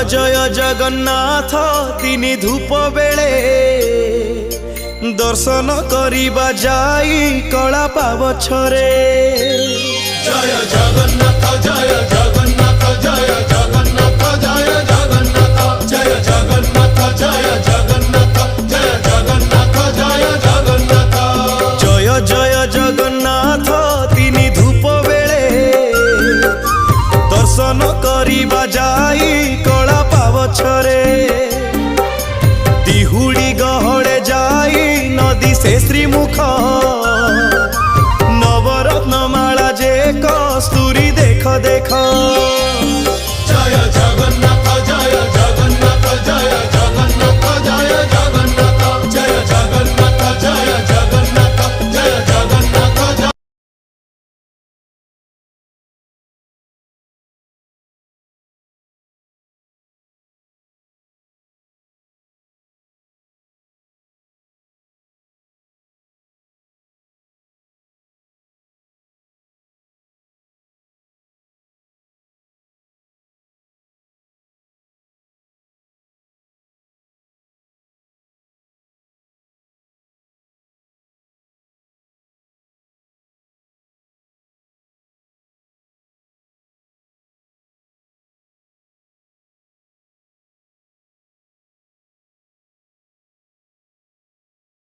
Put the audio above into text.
जय जगन्नाथ तिनि धूप बेले दर्शन करिबा जाई कला पावछरे। जय जगन्नाथ जय जगन्नाथ जय जगन्नाथ जय जगन्नाथ जय जगन्नाथ जय जगन्नाथ जय जगन्नाथ जय जगन्नाथ। जय जय जगन्नाथ तिनि धूप बेले दर्शन करिबा जाई कला पावछरे। तिहुड़ी गहड़े जाई नदी से श्रीमुख नवरत्न माला जे कस्तूरी देख देख।